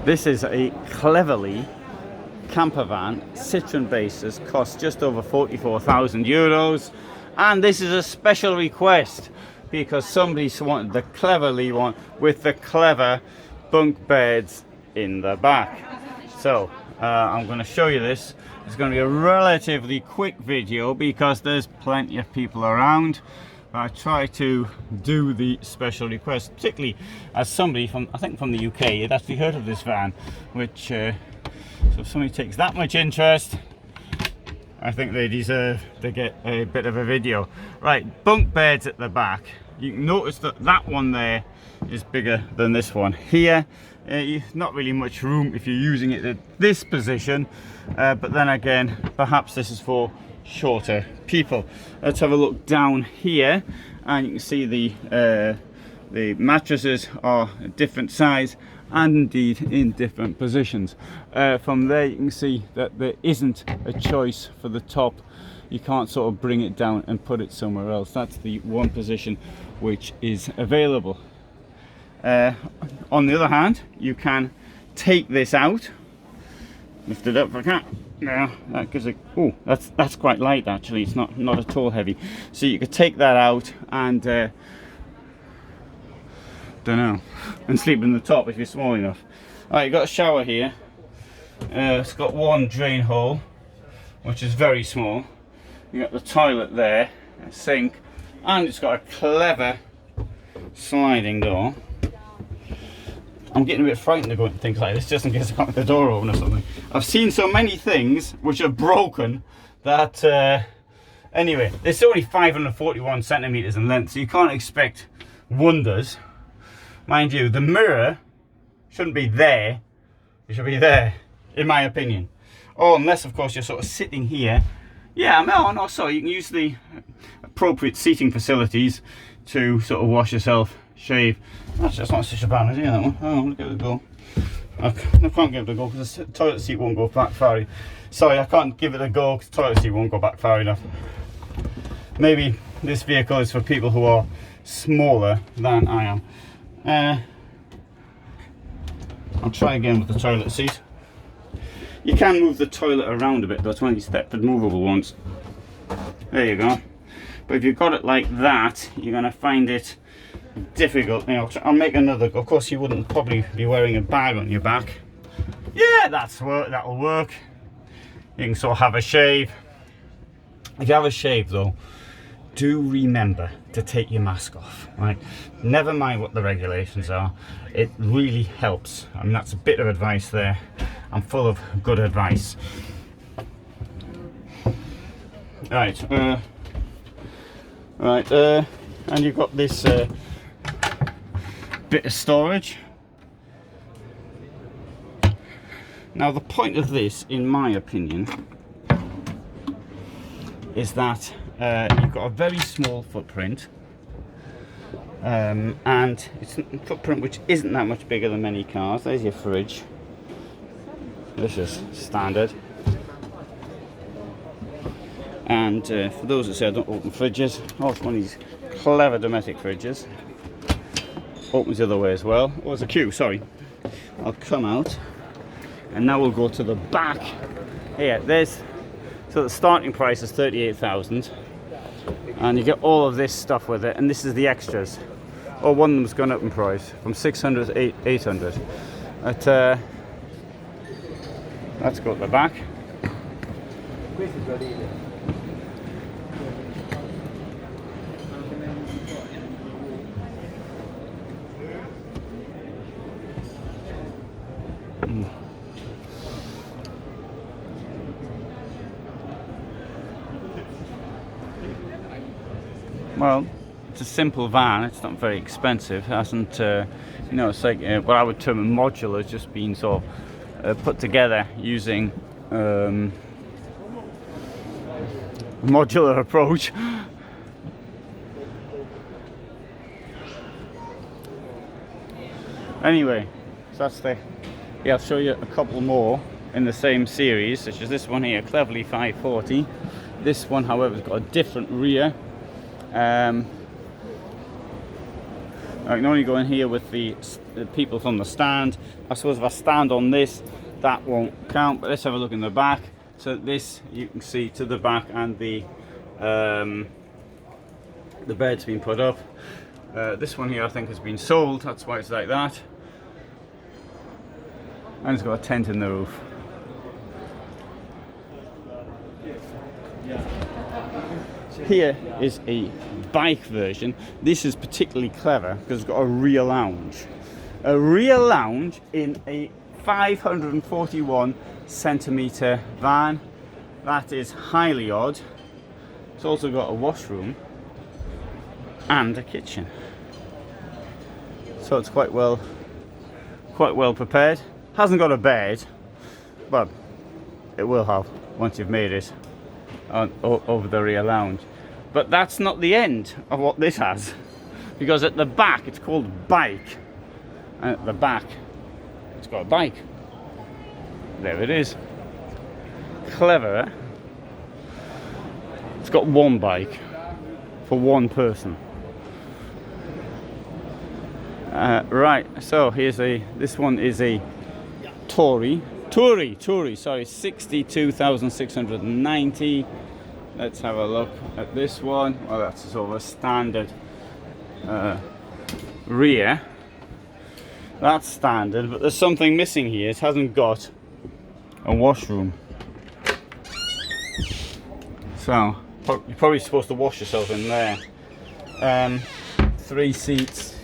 This is a cleverly campervan, Citroen basis, costs just over 44,000 euros, and this is a special request because somebody's wanted the cleverly one with the clever bunk beds in the back. So I'm going to show you this. It's going to be a relatively quick video because there's plenty of people around. I try to do the special request, particularly as somebody from, I think from the UK, had actually heard of this van, which, so if somebody takes that much interest, I think they deserve to get a bit of a video. Right, bunk beds at the back. You can notice that that one there is bigger than this one. Here, not really much room if you're using it at this position, but then again, perhaps this is for shorter people. Let's have a look down here, and you can see the mattresses are a different size and indeed in different positions. From there you can see that there isn't a choice for the top. You can't sort of bring it down and put it somewhere else. That's the one position which is available. On the other hand, you can take this out, lift it up if I can. Now that gives a, oh, that's quite light actually. It's not at all heavy. So you could take that out and don't know, and sleep in the top if you're small enough. Alright, you've got a shower here. It's got one drain hole, which is very small. You got the toilet there, a sink, and it's got a clever sliding door. I'm getting a bit frightened to go into things like this, just in case I can't get the door open or something. I've seen so many things which are broken that, anyway, it's only 541 centimeters in length, so you can't expect wonders. Mind you, the mirror shouldn't be there. It should be there, in my opinion. Oh, unless, of course, you're sort of sitting here. Yeah, no, sorry, you can use the appropriate seating facilities to sort of wash yourself, shave. That's not such a bad idea, that one. Oh, look at it go. I can't give it a go because the toilet seat won't go back far. Sorry, I can't give it a go because the toilet seat won't go back far enough. Maybe this vehicle is for people who are smaller than I am. I'll try again with the toilet seat. You can move the toilet around a bit, that's one of these step-fed movable ones. There you go. But if you've got it like that, you're going to find it difficult. You know, I'll make another go. Of course, you wouldn't probably be wearing a bag on your back. Yeah, that'll work. You can sort of have a shave. If you have a shave though, do remember to take your mask off, right? Never mind what the regulations are. It really helps. I mean, that's a bit of advice there. I'm full of good advice. Right, and you've got this bit of storage. Now the point of this, in my opinion, is that you've got a very small footprint, and it's a footprint which isn't that much bigger than many cars. There's your fridge. This is standard. And for those that say I don't open fridges, oh, it's one of these clever domestic fridges. Opens the other way as well. Oh, it's a queue, sorry. I'll come out, and now we'll go to the back. Here, so the starting price is 38,000, and you get all of this stuff with it, and this is the extras. Oh, one of them's gone up in price from 600 to 800. But let's go to the back. Well, it's a simple van. It's not very expensive. It hasn't, you know, it's like what I would term a modular. It's just been sort of put together using a modular approach. Anyway, so that's the. Yeah, I'll show you a couple more in the same series, such as this one here, Cleverly 540. This one, however, has got a different rear. I can only go in here with the people from the stand. I suppose if I stand on this, that won't count, but let's have a look in the back. So this, you can see to the back, and the bed's been put up. This one here I think has been sold, that's why it's like that. And it's got a tent in the roof. Here is a bike version. This is particularly clever because it's got a rear lounge. A rear lounge in a 541 centimeter van. That is highly odd. It's also got a washroom and a kitchen. So it's quite well prepared. Hasn't got a bed, but it will have once you've made it over the rear lounge. But that's not the end of what this has, because at the back it's called bike, and at the back it's got a bike. There it is. Clever, eh? It's got one bike for one person. Right, so here's this one is a Toury, sorry, 62,690. Let's have a look at this one. Well, that's sort of a standard rear. That's standard, but there's something missing here. It hasn't got a washroom. So, you're probably supposed to wash yourself in there. 3 seats.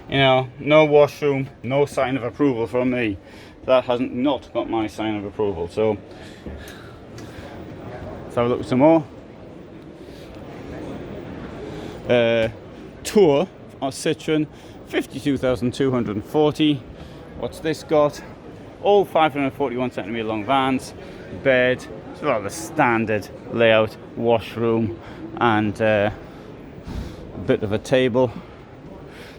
You know, no washroom, no sign of approval from me. That hasn't not got my sign of approval. So let's have a look at some more. Tour of Citroen, 52,240. What's this got? All 541 centimeter long vans, bed, sort of the standard layout, washroom, and a bit of a table.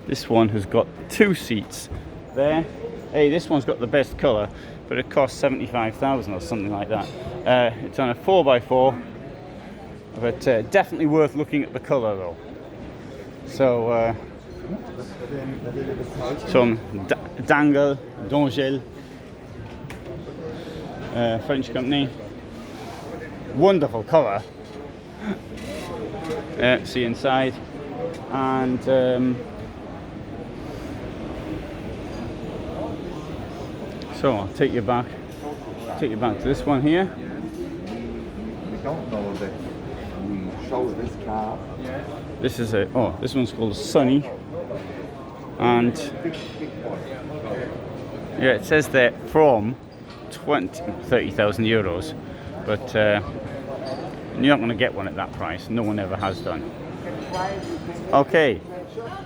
This one has got 2 seats there. Hey, this one's got the best colour, but it costs 75,000 or something like that. It's on a 4x4, but definitely worth looking at the colour though. So, some D'Angel, French company. Wonderful colour. See inside, and so I'll take you back to this one here. We don't know that we show this car. This is this one's called Sunny, and yeah, it says there from 30,000 euros, but you're not going to get one at that price. No one ever has done. Okay,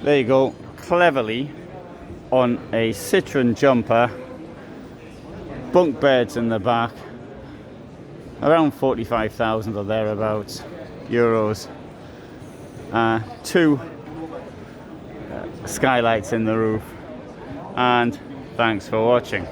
there you go, cleverly on a Citroen Jumper. Bunk beds in the back, around 45,000 or thereabouts euros. 2 skylights in the roof, and thanks for watching.